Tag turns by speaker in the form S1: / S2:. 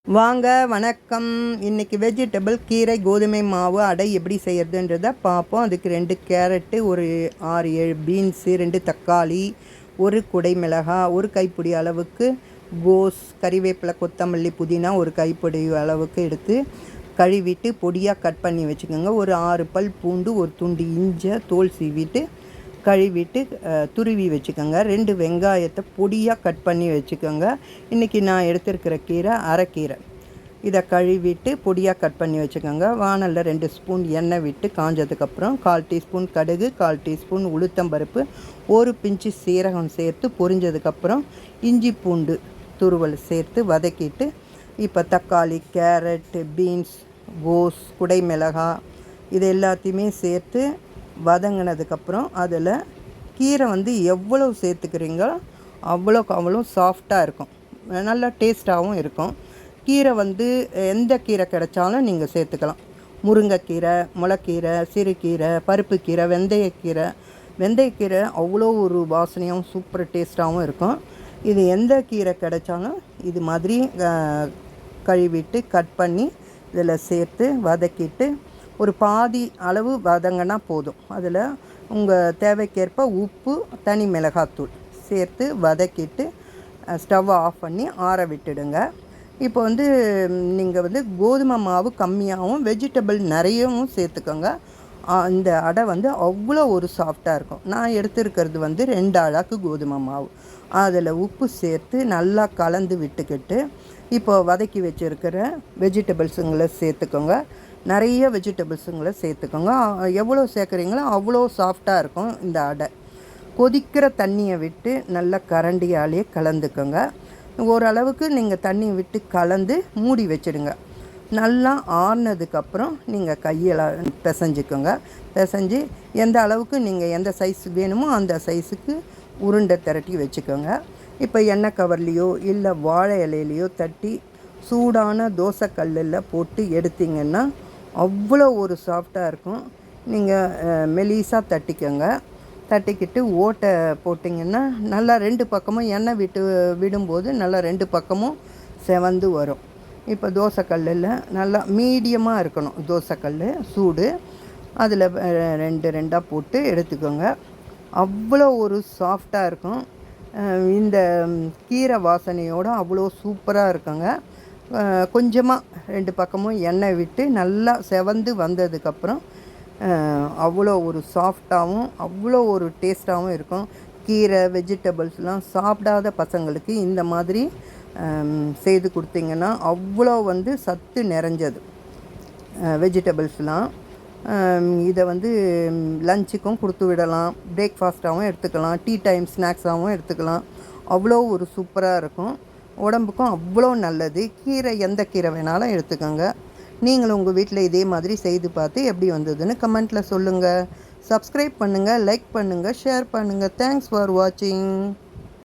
S1: வாங்க வணக்கம். இன்றைக்கி வெஜிடபிள் கீரை கோதுமை மாவு அடை எப்படி செய்கிறதுன்றதை பார்ப்போம். அதுக்கு 2 கேரட்டு, ஒரு 6-7 பீன்ஸு, 2 தக்காளி, ஒரு குடை மிளகாய், ஒரு கைப்பிடி அளவுக்கு கோஸ், கறிவேப்பிலை, கொத்தமல்லி, புதினா ஒரு கைப்பிடி அளவுக்கு எடுத்து கழுவிட்டு பொடியாக கட் பண்ணி வச்சுக்கோங்க. ஒரு 6 பல் பூண்டு, ஒரு துண்டு இஞ்சை தோல் சீவிட்டு கழுவிட்டு துருவி வச்சுக்கோங்க. 2 வெங்காயத்தை பொடியாக கட் பண்ணி வச்சுக்கோங்க. இன்றைக்கி நான் எடுத்துருக்கிற கீரை அரைக்கீரை. இதை கழுவிட்டு பொடியாக கட் பண்ணி வச்சுக்கோங்க. வானலில் 2 ஸ்பூன் எண்ணெய் விட்டு காஞ்சதுக்கப்புறம் 1/4 டீஸ்பூன் கடுகு, 1/4 டீஸ்பூன் உளுத்தம்பருப்பு, ஒரு பிஞ்சு சீரகம் சேர்த்து பொரிஞ்சதுக்கப்புறம் இஞ்சி பூண்டு துருவல் சேர்த்து வதக்கிட்டு இப்போ தக்காளி, கேரட், பீன்ஸ், கோஸ், குடை மிளகாய் இது எல்லாத்தையுமே சேர்த்து வதங்கினதுக்கப்புறம் அதில் கீரை எவ்வளோ சேர்த்துக்கிறீங்களோ அவ்வளோ சாஃப்டாக இருக்கும், நல்லா டேஸ்ட்டாகவும் இருக்கும். கீரை எந்த கீரை கிடைச்சாலும் நீங்கள் சேர்த்துக்கலாம். முருங்கைக்கீரை, முளைக்கீரை, சிறுகீரை, பருப்புக்கீரை, வெந்தயக்கீரை அவ்வளோ ஒரு வாசனையாகவும் சூப்பர் டேஸ்ட்டாகவும் இருக்கும். இது எந்த கீரை கிடைச்சாலும் இது மாதிரி கழுவிட்டு கட் பண்ணி இதில் சேர்த்து வதக்கிட்டு ஒரு பாதி அளவு வதங்கினா போதும். அதில் உங்கள் தேவைக்கேற்ப உப்பு, தனி மிளகாத்தூள் சேர்த்து வதக்கிட்டு ஸ்டவ்வை ஆஃப் பண்ணி ஆற விட்டுடுங்க. இப்போ நீங்கள் கோதுமை மாவு கம்மியாகவும் வெஜிடபிள் நிறையவும் சேர்த்துக்கோங்க. இந்த அடை அவ்வளோ ஒரு சாஃப்டாக இருக்கும். நான் எடுத்துருக்கிறது 2 அழாக்கு கோதுமை மாவு. அதில் உப்பு சேர்த்து நல்லா கலந்து விட்டுக்கிட்டு இப்போ வதக்கி வச்சுருக்கிற வெஜிடபிள்ஸுங்களை சேர்த்துக்கோங்க. நிறைய வெஜிடபிள்ஸுங்களை சேர்த்துக்கோங்க. எவ்வளோ சேர்க்குறீங்களோ அவ்வளோ சாஃப்டாக இருக்கும் இந்த அடை. கொதிக்கிற தண்ணியை விட்டு நல்லா கரண்டியாலேயே கலந்துக்கோங்க. ஓரளவுக்கு நீங்கள் தண்ணியை விட்டு கலந்து மூடி வச்சுடுங்க. நல்லா ஆறுனதுக்கப்புறம் நீங்கள் கையில் பிசைஞ்சிக்கோங்க. பிசைஞ்சு எந்த அளவுக்கு நீங்கள் எந்த சைஸ் வேணுமோ அந்த சைஸுக்கு உருண்டை திரட்டி வச்சுக்கோங்க. இப்போ எண்ணெய் கவர்லேயோ இல்லை வாழை இலையிலையோ தட்டி சூடான தோசைக்கல்லில் போட்டு எடுத்திங்கன்னா அவ்வளோ ஒரு சாஃப்டாக இருக்கும். நீங்கள் மெலிசாக தட்டிக்கோங்க. தட்டிக்கிட்டு ஓட்டை போட்டிங்கன்னா நல்லா 2 பக்கமும் எண்ணெய் விடும்போது நல்லா 2 பக்கமும் செவந்து வரும். இப்போ தோசைக்கல்லில் நல்லா மீடியமாக இருக்கணும் தோசைக்கல் சூடு. அதில் 2 போட்டு எடுத்துக்கோங்க. அவ்வளோ ஒரு சாஃப்டாக இருக்கும். இந்த கீரை வாசனையோடு அவ்வளோ சூப்பராக இருக்குங்க. கொஞ்சமாக 2 பக்கமும் எண்ணெய் விட்டு நல்லா செவந்து வந்ததுக்கப்புறம் அவ்வளோ ஒரு சாஃப்டாகவும் அவ்வளோ ஒரு டேஸ்ட்டாகவும் இருக்கும். கீரை வெஜிடபிள்ஸ்லாம் சாப்பிடாத பசங்களுக்கு இந்த மாதிரி செய்து கொடுத்தீங்கன்னா அவ்வளோ சத்து நிறைஞ்சது வெஜிடபிள்ஸ்லாம். இதை லஞ்சுக்கும் கொடுத்து விடலாம், பிரேக்ஃபாஸ்ட்டாகவும் எடுத்துக்கலாம், டீ டைம் ஸ்நாக்ஸாகவும் எடுத்துக்கலாம். அவ்வளோ ஒரு சூப்பராக இருக்கும். உடம்புக்கும் அவ்வளோ நல்லது. கீரை எந்த கீரை வேணாலும் எடுத்துக்கோங்க. நீங்களும் உங்கள் வீட்டில் இதே மாதிரி செய்து பார்த்து எப்படி வந்ததுன்னு கமெண்ட்டில் சொல்லுங்கள். சப்ஸ்கிரைப் பண்ணுங்கள், லைக் பண்ணுங்கள், ஷேர் பண்ணுங்கள். தேங்க்ஸ் ஃபார் வாட்சிங்.